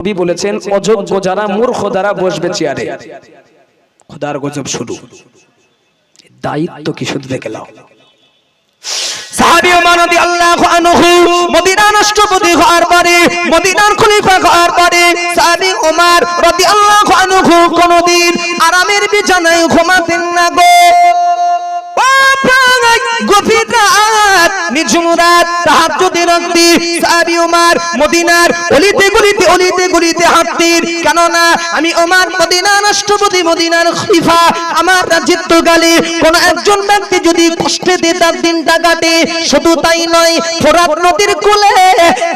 নবী বলেছেন অযোগ্য যারা মূর্খ যারা বসবে চেয়ারে, খোদার গজব শুরু। দায়িত্ব কি শুধু দেখে নাও। সাহাবী ওমর রাদিয়াল্লাহু আনহু মদিনার রাষ্ট্রপতি হওয়ার পরে, মদিনার খলিফা হওয়ার পরে সাহাবী ওমর রাদিয়াল্লাহু আনহু কোনদিন আরামের বিছানায় ঘুমাতেন না গো। গভীর রাত, নিঝুম রাত, তাহাজ্জুদের রাতে সাহাবী ওমর মদিনার অলিতে গলিতে হাঁটতেন। কেননা আমি ওমর মদিনার রাষ্ট্রপতি, মদিনার খলিফা, আমার রাজত্বকালে কোন একজন ব্যক্তি যদি কষ্টে দিয়ে তার দিনটা কাটে, শুধু তাই নয়, ফোরাত নদীর কোলে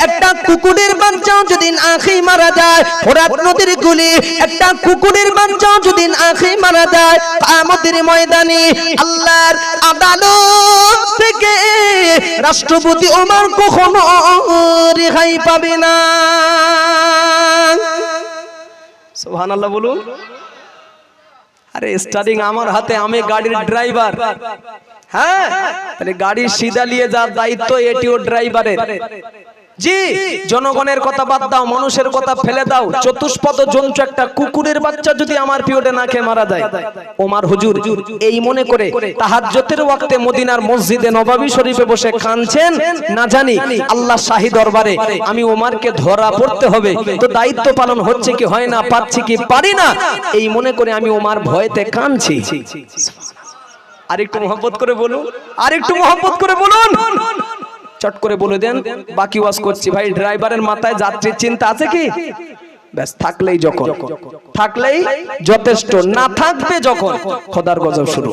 একটা কুকুরের বাচ্চাও যদি না খেয়ে মারা যায়, ফোরাত নদীর কোলে একটা কুকুরের বাচ্চাও যদি না খেয়ে মারা যায়, কিয়ামতের ময়দানে আল্লাহর আদালত থেকে রাষ্ট্রপতি ওমর কখনো রেহাই পাবে না। সুবহানাল্লাহ বলুন। আরে স্টারিং আমার হাতে, আমি গাড়ির ড্রাইভার। হ্যাঁ, তাহলে গাড়ি সিধা নিয়ে যাওয়ার দায়িত্ব এটিও ড্রাইভারের। জি, জনগণের কথা বাদ দাও, মানুষের কথা ফেলে দাও। চতুষ্পদ জন্তু একটা কুকুরের বাচ্চা যদি আমার পিওটে না খেয়ে মারা যায়, ওমর হুজুর এই মনে করে তাহাজ্জুদের ওয়াক্তে মদিনার মসজিদে নববী শরীফে বসে কাঁদছেন, না জানি আল্লাহ শাহী দরবারে আমি ওমরকে ধরা পড়তে হবে, তো দায়িত্ব পালন হচ্ছে কি হয় না, পাচ্ছি কি পারি না, এই মনে করে আমি ওমর ভয়েতে কাঁদছি। আরেকটু মহব্বত করে বলুন, আরেকটু মহব্বত করে বলুন। চট করে বলে দেন, বাকি ওয়াজ করছি। ভাই, ড্রাইভারের মাথায় যাত্রীর চিন্তা আছে কি? ব্যাস, থাকলেই যখন, থাকলেই যথেষ্ট, না থাকবে যখন খোদার গজব শুরু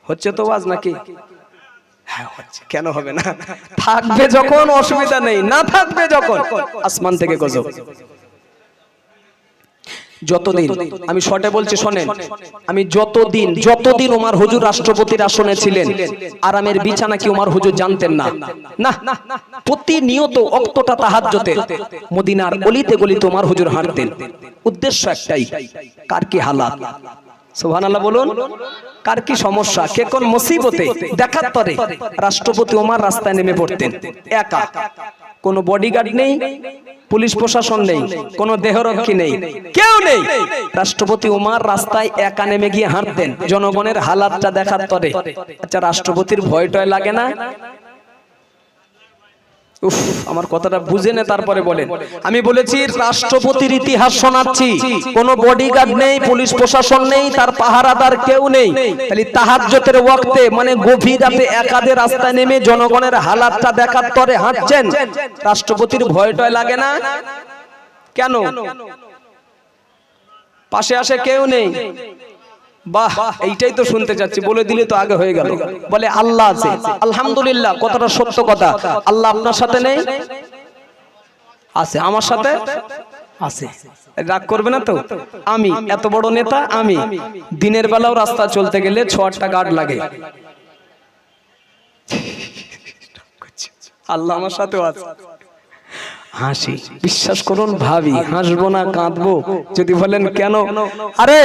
হচ্ছে। তো ওয়াজ নাকি? হ্যাঁ হচ্ছে, কেন হবে না? থাকবে যখন অসুবিধা নেই, না থাকবে যখন আসমান থেকে গজব। যতদিন, আমি শর্টে বলছি শোনেন, আমি যতদিন ওমর হুজুর রাষ্ট্রপতির আসনে ছিলেন, আরামের বিছানা কি ওমর হুজুর জানতেন না? না, প্রতিনিয়ত ওয়াক্তটা তাহাজ্জুদের মদিনার অলিতে গলিতে ওমর হুজুর হাঁটতেন। উদ্দেশ্য একটাই, কার কি হালাত। সুবহানাল্লাহ বলুন। কার কি সমস্যা, কে কোন মুসিবতে দেখার পরে রাষ্ট্রপতি ওমর রাস্তায় নেমে পড়তেন একা। কোনো বডিগার্ড নেই, পুলিশ প্রশাসন নেই, কোনো দেহরক্ষী নেই, কেউ নেই। রাষ্ট্রপতি ওমর রাস্তায় একা নেমে গিয়ে হাঁটতেন জনগণের হালাতটা দেখার তরে। আচ্ছা, রাষ্ট্রপতির ভয় টয় লাগে না? উফ, আমার কথাটা বুঝে নে তারপরে বলেন। আমি বলেছি রাষ্ট্রপতির ইতিহাস শোনাচ্ছি, কোনো বডিগার্ড নেই, পুলিশ প্রশাসন নেই, তার পাহারাদার কেউ নেই। তাহলে তাহাজ্জুদের ওয়াক্তে মানে গভীর রাতে একাদে রাস্তায় নেমে জনগণের হালাতটা দেখার তরে হাঁটছেন, রাষ্ট্রপতির ভয়টাই লাগে না? কেন? পাশে আসে কেউ নেই। বাহ, এইটাই তো শুনতে চাচ্ছি, বলে দিলে তো আগে হয়ে গেল। বলে আল্লাহ আছে, আলহামদুলিল্লাহ, কথাটা সত্য কথা। আল্লাহ আপনার সাথে নেই? আছে, আমার সাথে আছে। রাগ করবে না তো? আমি এত বড় নেতা, আমি দিনের বেলাও রাস্তা চলতে গেলে 6-8টা গার্ড লাগে। আল্লাহ আমার সাথেও আছে। হাসি, বিশ্বাস করুন ভাবি, হাসবো না কাঁদবো যদি বলেন কেন? আরে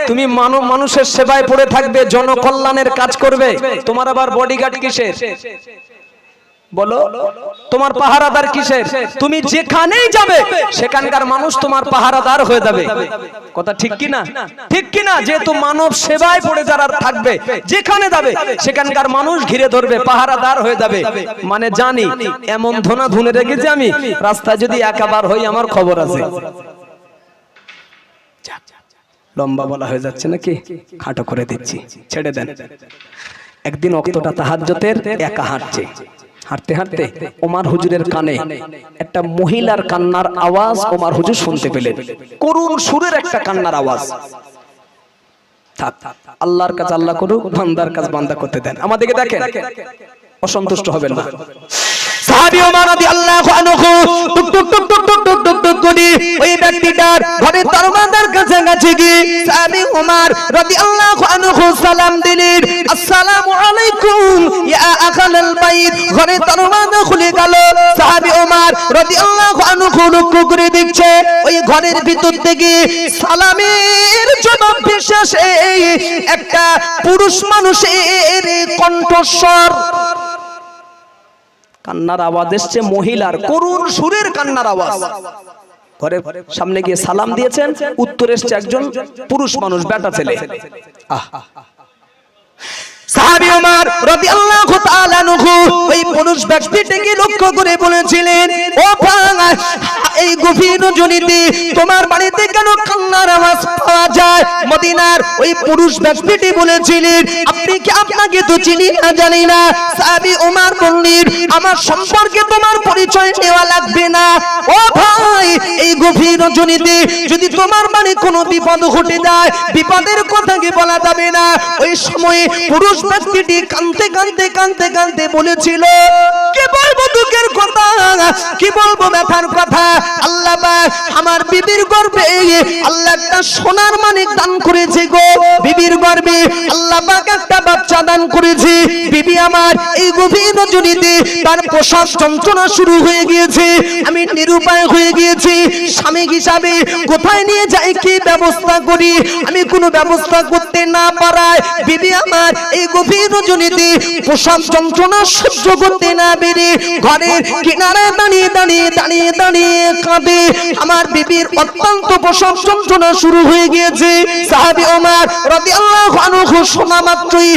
তুমি মানুষের সেবায় পড়ে থাকবে, জনকল্যাণের কাজ করবে, তোমার আবার বডিগার্ড কিসের? বলো, তোমার পাহারাদার কিসের? তুমি যেখানেই যাবে সেখানকার মানুষ তোমার পাহারাদার হয়ে যাবে। কথা ঠিক কি না? ঠিক কি না? যেহেতু মানব সেবায় পড়ে যারা থাকবে, যেখানে যাবে সেখানকার মানুষ ঘিরে ধরবে, পাহারাদার হয়ে যাবে। মানে জানি এমন ধোনা ধুনে রেখেছি আমি, রাস্তায় যদি একাবার হই আমার খবর আছে। লম্বা বলা হয়ে যাচ্ছে নাকি? খাটো করে দিচ্ছি, ছেড়ে দেন। একদিন ওয়াক্তটা তাহাজ্জুদের, একা হাঁটছে, হাঁটতে হাঁটতে ওমর হুজুরের কানে একটা মহিলার কান্নার আওয়াজ ওমর হুজুর শুনতে পেলেন। করুণ সুরের একটা কান্নার আওয়াজ। থাক, আল্লাহর কাজ আল্লাহ করুক, বান্দার কাজ বান্দা করতে দেন। আমাদেরকে দেখেন, অসন্তুষ্ট হবেন না। সাহাবী ওমর রাদিয়াল্লাহু আনহু টুক টুক টুক টুক টুক টুক টুক টুক করে ওই ব্যক্তিটার ঘরে দরওয়াজার কাছে গেছে গিয়ে সাহাবী ওমর রাদিয়াল্লাহু আনহু সালাম দিলেন, আসসালামু আলাইকুম ইয়া আখালাল বাইত। ঘরে দরওয়াজা খুলে গেল। সাহাবী ওমর রাদিয়াল্লাহু আনহু লক্ষ্য করে দেখছে ওই ঘরের ভিতর থেকে সালামের জবাব ভেসে একটা পুরুষ মানুষের কণ্ঠস্বর। কান্নার আওয়াজ এসছে, মহিলার করুণ সুরের কান্নার আওয়াজ। ঘরের সামনে গিয়ে সালাম দিয়েছেন, উত্তর এসছে একজন পুরুষ মানুষ, বেটা ছেলে। সাহাবী ওমর রাদিয়াল্লাহু তাআলা আনহু ওই পুরুষ ব্যক্তিটিকে লক্ষ্য করে বলেছিলেন, ও ভাই, এই গভীর রজনীতে তোমার বাড়িতে কেন কান্নার আওয়াজ পাওয়া যায়? মদিনার ওই পুরুষ ব্যক্তিটি বলেছিলেন, আপনি কি, আপনাকে তো চিনি না জানি না। সাহাবী ওমর বললেন, আমার সম্পর্কে তোমার পরিচয় নেওয়া লাগবে না। ও ভাই, এই গভীর রজনীতে যদি তোমার মানে কোনো বিপদ ঘটে যায়, বিপদের কথা কি বলা যাবে না। ওই সময়ে পুরুষ ব্যক্তিটি কাঁদতে কাঁদতে কাঁদতে কাঁদতে বলেছিল, কি বলবো দুঃখের কথা, কি বলবো ব্যথার কথা। আল্লাহ পাক আমার বিবির গর্ভে আল্লাহ একটা সোনার মানিক দান করেছে গো, বিবির গর্ভে আল্লাহ পাক একটা বাচ্চা দান করেছে। বিবি আমার এই গভীর রজনীতে তার প্রসব যন্ত্রণা শুরু হয়ে গিয়েছে, আমি নিরুপায় হয়ে গিয়েছি। স্বামী হিসাবে কোথায় নিয়ে যাই, কি ব্যবস্থা করি, আমি কোনো ব্যবস্থা করতে না পারায় বিবি আমার এই গভীর রজনীতে প্রসব যন্ত্রণা সহ্য করতে না পেরে ঘরের কিনারে দাঁড়িয়ে দাঁড়িয়ে দাঁড়িয়ে দাঁড়িয়ে কাঁদে। আমার বিবির অত্যন্ত প্রসব যন্ত্রণা শুরু হয়ে গিয়েছে। সাহাবী ওমর রাদিয়াল্লাহু আনহু শোনা মাত্রই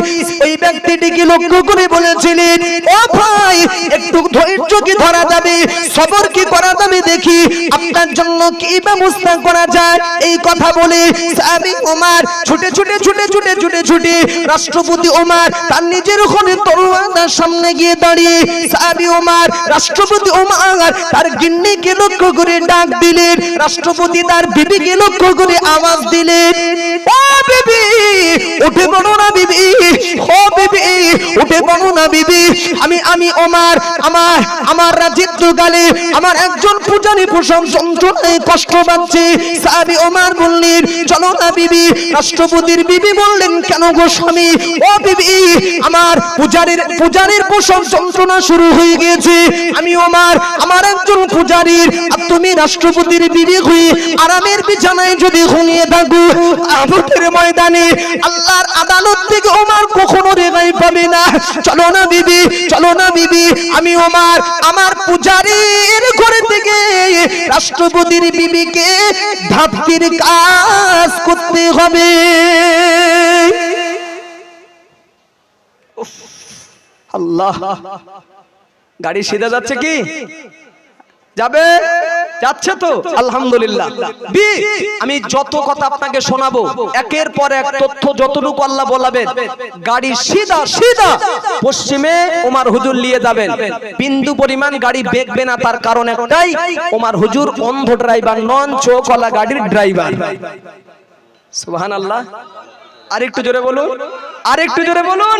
ওই ব্যক্তিটিকে লক্ষ্য করে বলেছিলেন, ও ভাই, একটু ধৈর্য কি ধরা যাবে, সবর কি করা যাবে, দেখি আপনার জন্য কি ব্যবস্থা করা যায়। এই কথা বলে সাহাবী ওমর ছুটে ছুটে ছুটে ছুটে ছুটে ছুটে রাষ্ট্রপতি ওমর তার নিজের ওখানে তরবারির সামনে গিয়ে দাঁড়িয়ে সাহাবী ওমর রাষ্ট্রপতি ওমর তার গিন্নিকে লক্ষ্য করে ডাক দিলেন, রাষ্ট্রপতি তার বিবিকে লক্ষ্য করে আওয়াজ দিলেন, ও বিবি, উঠে পড়ো না বিবি, ও বিবি, উঠে পড়ো না বিবি, আমি ওমর আমার রাজত্বকালে আমার একজন পূজারী প্রসব যন্ত্রণায় কষ্ট পাচ্ছে। সাহাবী ওমর বললেন, চলো না বিবি। রাষ্ট্রপতির বিবি বললেন, কেন গো স্বামী? ও বিবি, আমার পূজারীর প্রসব যন্ত্রণা শুরু হয়ে গিয়েছে, আমি ওমর আমার একজন পূজারীর, আর তুমি রাষ্ট্রপতির বিবি হয়ে আরামের বিছানায় যদি ঘুমিয়ে থাকো, আবুতের ময়দানে আল্লাহর আদালত থেকে ওমর কখনো রেহাই পাবে না। চলো না বিবি, চলো না বিবি, আমি ওমর আমার পূজারীর ঘরে থেকে রাষ্ট্রপতির বিবিকে ধাপকির কাজ করতে হবে। আল্লাহ, গাড়ি সিধা যাচ্ছে কি? যাবে, যাচ্ছে তো, আলহামদুলিল্লাহ। আমি যত কথা আপনাকে শোনাবো একের পর এক তথ্য যতটুকু আল্লাহ বলাবেন, গাড়ি সিধা সিধা পশ্চিমে ওমর হুজুর নিয়ে যাবেন, বিন্দু পরিমাণ গাড়ি বেঁকবে না। তার কারণ একটাই, ওমর হুজুর অন্ধ ড্রাইভার নন, চোখওয়ালা গাড়ির ড্রাইভার। সুবহানাল্লাহ। আরেকটু জোরে বলুন, আরেকটু জোরে বলুন।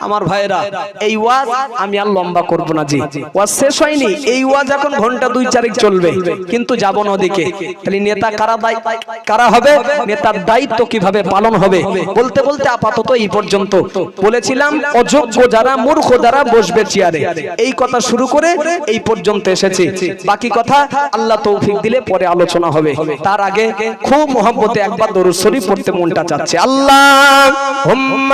আমার ভাইরা, এই ওয়াজ আমি আর লম্বা করব না, জি ওয়াজ শেষ হয়নি। এই ওয়াজ এখন ঘন্টা 2-4 চলবে, কিন্তু যাব না ওদিকে। তাহলে নেতা কারা হবে, নেতার দায়িত্ব কিভাবে পালন হবে, বলতে বলতে আপাতত এই পর্যন্ত বলেছিলাম। অযোগ্য যারা, মূর্খ যারা বসবে চেয়ারে, এই কথা শুরু করে এই পর্যন্ত এসেছি। বাকি কথা আল্লাহ তৌফিক দিলে পরে আলোচনা হবে। তার আগে খুব মহব্বতে একবার দরুদ শরীফ পড়তে মনটা চাচ্ছে। আল্লাহুম্মা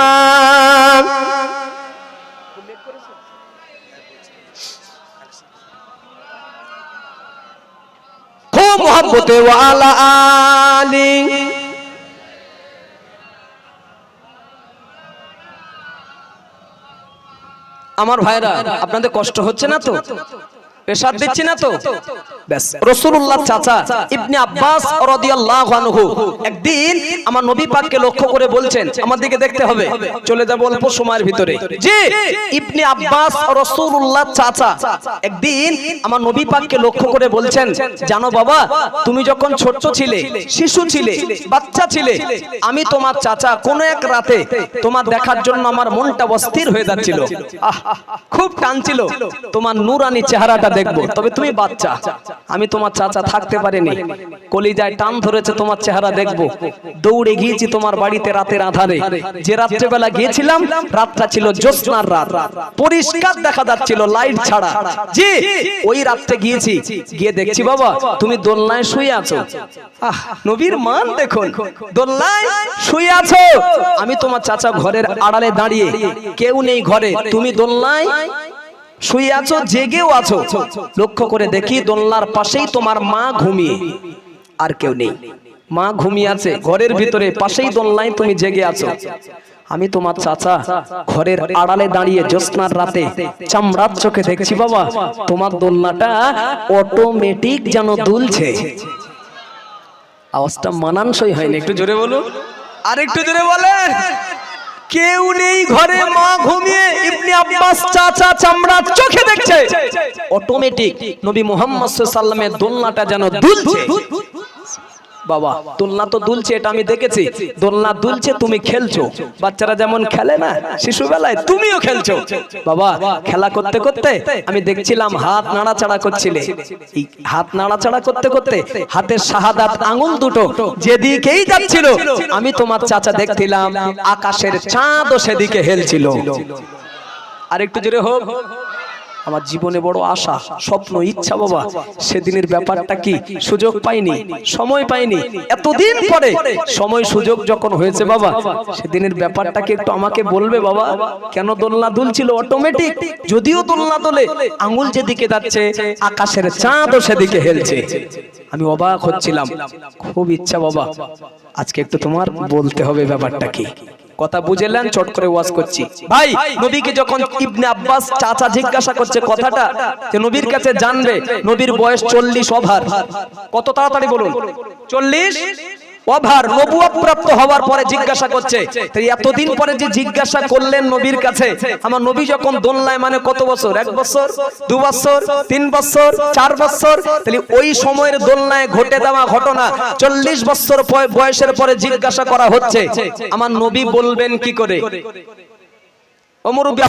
খুব মহব্বতে ওয়ালা আলি। আমার ভাইরা, আপনাদের কষ্ট হচ্ছে না তো? প্রেসার দিচ্ছি না তো? ব্যাস। রাসূলুল্লাহর চাচা ইবনে আব্বাস রাদিয়াল্লাহু আনহু একদিন আমার নবী পাককে লক্ষ্য করে বলছেন, আমার দিকে দেখতে হবে, চলে যাব অল্প সময়ের ভিতরে। জি, ইবনে আব্বাস রাসূলুল্লাহর চাচা একদিন আমার নবী পাককে লক্ষ্য করে বলছেন, জানো বাবা, তুমি যখন ছোট ছিলে, শিশু ছিলে, বাচ্চা ছিলে, আমি তোমার চাচা কোন এক রাতে তোমার দেখার জন্য আমার মনটা অস্থির হয়ে যাচ্ছিল, খুব টানছিল তোমার নূরানি চেহারাটা দেখবো। তবে তুমি বাচ্চা, আমি তোমার চাচা থাকতে পারিনি, কলিজায় টান ধরেছে তোমার চেহারা দেখবো। দৌড়ে গিয়েছি তোমার বাড়িতে রাতের আধারে। যে রাত্রেবেলা গিয়েছিলাম, রাতটা ছিল জ্যোৎস্নার রাত, পরিষ্কার দেখা যাচ্ছিল, লাইট ছাড়া। জি, ওই রাতে গিয়েছি, গিয়ে দেখছি বাবা তুমি দোলনায় শুয়ে আছো। নবীর মান দেখুন, দোলনায় শুয়ে আছো। আমি তোমার চাচা ঘরের আড়ালে দাঁড়িয়ে, কেউ নেই ঘরে, তুমি দোলনায় শুয়ে আছো, জেগেও আছো, লক্ষ্য করে দেখি দোলনার পাশেই তোমার মা ঘুমিয়ে, আর কেউ নেই। মা ঘুমিয়ে আছে ঘরের ভিতরে, পাশেই দোলনায় তুমি জেগে আছো। আমি তোমার চাচা ঘরের আড়ালে দাঁড়িয়ে জ্যোৎস্নার রাতে চামড়ার চোখে দেখছি বাবা তোমার দোলনাটা অটোমেটিক যেন দুলছে। আওয়াজটা মানানসই হয়নি, একটু জোরে বলুন, আর একটু জোরে বলেন। কেউ নেই ঘরে, মা ঘুমিয়ে, ইবনে আব্বাস চাচা চামড়ার চোখে দেখছে অটোমেটিক নবী মুহাম্মদ সাল্লাল্লাহু আলাইহি ওয়াসাল্লামের দোলনাটা যেন দুলছে। বাবা দোলনা তো দুলছে, এটা আমি দেখেছি। দোলনা দুলছে, তুমি খেলছো, বাচ্চারা যেমন খেলে না শিশুবেলায়, তুমিও খেলছো। বাবা খেলা করতে করতে আমি দেখছিলাম হাত নাড়াচাড়া করছিলে। এই হাত নাড়াচাড়া করতে করতে হাতের শাহাদাত আঙ্গুল দুটো যেদিকেই যাচ্ছিল, আমি তোমার চাচা দেখছিলাম আকাশের চাঁদও সেদিকে হেলছিল। আর একটু জোরে হোক। আমার জীবনে বড় আশা, স্বপ্ন, ইচ্ছা বাবা, সেদিনের ব্যাপারটা কি সুযোগ পাইনি, সময় পাইনি। এতদিন পরে সময় সুযোগ যখন হয়েছে বাবা, সেদিনের ব্যাপারটা কি একটু আমাকে বলবে বাবা? কেন দোলনা দুলছিল অটোমেটিক? যদিও দোলনা দোলে, আঙ্গুল যেদিকে যাচ্ছে আকাশের চাঁদও সেদিকে হেলছে। আমি অবাক হচ্ছিলাম, খুব ইচ্ছা বাবা আজকে একটু তোমার বলতে হবে ব্যাপারটা কি। কথা বুঝলেন? চট করে ওয়াজ করছি ভাই। নবীকে যখন ইবনে আব্বাস চাচা জিজ্ঞাসা করছে কথাটা, যে নবীর কাছে জানবে, নবীর বয়স 40 ওভার। কত তাড়াতাড়ি বলুন? 40 ওভার। নবুয়ত প্রাপ্ত হওয়ার পরে জিজ্ঞাসা করছে। তাই এতদিন পরে যে জিজ্ঞাসা করলেন নবীর কাছে, আমার নবী যখন দোলনায়, মানে কত বছর? 1 বছর, 2 বছর, 3 বছর, 4 বছর। তাহলে ওই সময়ের দোলনায় ঘটে যাওয়া ঘটনা 40 বছর বয়সের পরে জিজ্ঞাসা করা হচ্ছে, আমার নবী বলবেন কি করে? ও মুরব্বি